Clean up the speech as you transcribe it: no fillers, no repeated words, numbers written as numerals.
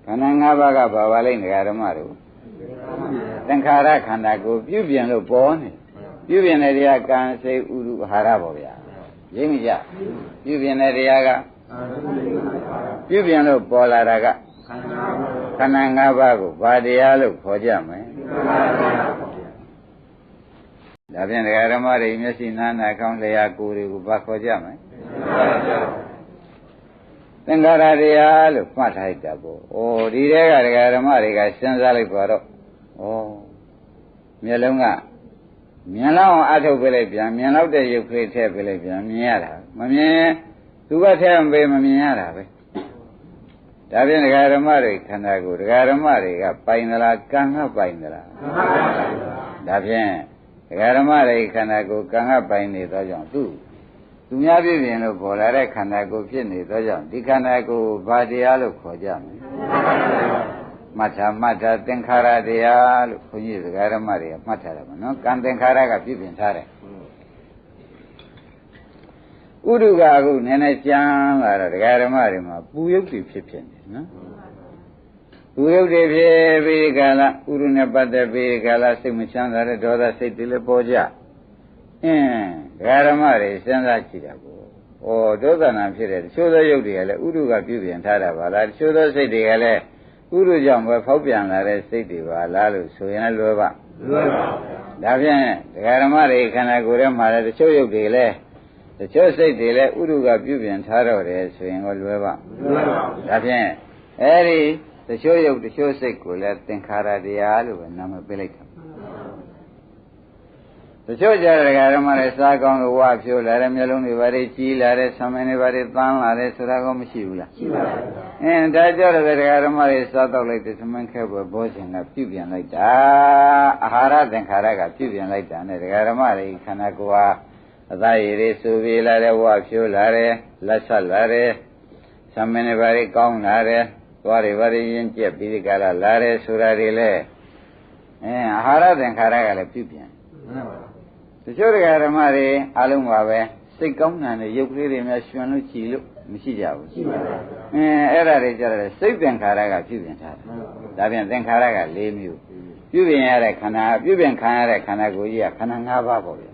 ခန္ဓာ၅ပါးကဘာပါလိမ့်ဓမ္မတို့သင်္ခါရခန္ဓာကိုပြုပြင်လို့ပေါ်နေပြုပြင်တဲ့တရားကံစိတ်ဥရုအာဟာရပေါ့ဗျာရိပ်မကြပြုပြင်တဲ့တရားကပြုပြင်လို့ပေါ်လာတာကခန္ဓာ၅ပါးကိုဘာတရားလို့ခေါ်ကြမလဲဒါဖြင့်ဓမ္မတွေမျက်စိနားနာကောင်းလျာကိုယ်တွေကိုဘာခေါ်ကြမလဲသင်္ခါရတရားလို့မှတ်ထားလိုက်တာပေါ့။ဒီတဲကဓမ္မတွေကစဉ်းစားလိုက်ပါတော့မျက်လုံးကမြင်လောက်အောင်အထုတ်ပေးလိုက်ပြန်မြင်လောက်တဲ့ရုပ်ကလေးထည့်ပေးလိုက်ပြန်မြင်ရတာမမြင်သူကထည့်မပေးမမြင်ရတာပဲ။ဒါဖြင့်ဓမ္မတွေခန္ဓာကိုဓမ္မတွေကပိုင်သလားကံကပိုင်သလား။ဒါဖြင့်ဓမ္မတွေခန္ဓာကိုကံကပိုင်နေသောကြောင့်သူများပြည့်ပြင်လို့ပေါ်လာတဲ့ခန္ဓာကိုယ်ဖြစ်နေသောကြောင့်ဒီခန္ဓာကိုယ်ဘာတရားလို့ခေါ်ကြမလဲမှတ်ထားသင်္ခါရတရားလို့ခွန်ကြီးဓမ္မတွေကမှတ်ထားတယ်ဗောနော်ကံသင်္ခါရကပြည့်ပြင်ထားတယ်ဥဒုကအခုနည်းနည်းကြမ်းလာတော့ဓမ္မတွေမှာပူရုပ်တွေဖြစ်နေနော်ပူရုပ်တွေဖြစ်ပြီးကာလဥဒုနဲ့ပတ်သက်ပြီးကာလစိတ်မချမ်းသာတဲ့ဒေါသစိတ်တွေလည်းပေါ်ကြဓမ္မတွေစဉ်းစားကြည့်တာကိုဒုသနာဖြစ်တဲ့တချို့သောရုပ်တွေကလည်းဥဒုကပြုပြင်ထားတာပါလားတချို့သောစိတ်တွေကလည်းဥဒုကြောင့်ပဲဖောက်ပြန်လာတဲ့စိတ်တွေပါလားလို့ဆိုရင်လွယ်ပါဒါဖြင့်ဓမ္မတွေခန္ဓာကိုယ်ထဲမှာလည်းတချို့ရုပ်တွေလည်းတချို့စိတ်တွေလည်းဥဒုကပြုပြင်ထားတော့တယ်ဆိုရင်လွယ်ပါဒါဖြင့်အဲဒီတချို့ရုပ်တချို့စိတ်ကိုလည်းသင်္ခါရတရားလို့ပဲနာမည်ပေးလိုက်တာတချို့ကြတဲ့ဓမ္မတွေစားကောင်းလို့ဝါဖြိုးလာတယ်မျိုးလုံးတွေဘာတွေကြီးလာတယ်ဆံမင်းတွေဘာတွေသန်းလာတယ်ဆိုတာကောမရှိဘူးလားရှိပါဘူးဒါကြောင့်လည်းဓမ္မတွေစားတော့လိုက်တဲ့ဆံမင်းခဲပွဲဘောဇင်ကပြုပြင်လိုက်တာအာဟာရသင်္ခါရကပြုပြင်လိုက်တာနဲ့ဓမ္မတွေခန္ဓာကိုယ်ဟာအသားရည်တွေစူပြေလာတယ်ဝါဖြိုးလာတယ်လက်ဆက်လာတယ်ဆံမင်းတွေဘာတွေကောင်းလာတယ်သွားတွေဘာတွေရင်ကျက်ပြီးဒီကလာလာတယ်ဆိုတာတွေလည်းအာဟာရသင်္ခါရကလည်းပြုပြင်တချို့ဓမ္မတွေအလုံးပါပဲစိတ်ကောင်းတဲ့ရုပ်ကလေးတွေများရှင်လို့ကြည်လို့မရှိကြဘူးရှိပါဘူးအဲ့ဒါတွေကြတယ်စိတ်သင်္ခါရကပြုပြင်ထားတယ်ဒါပြန်သင်္ခါရက၄မျိုးပြုပြင်ရတဲ့ခန္ဓာပြုပြင်ခံရတဲ့ခန္ဓာကိုယ်ကြီးကခန္ဓာ၅ပါးပေါ့ဗျာ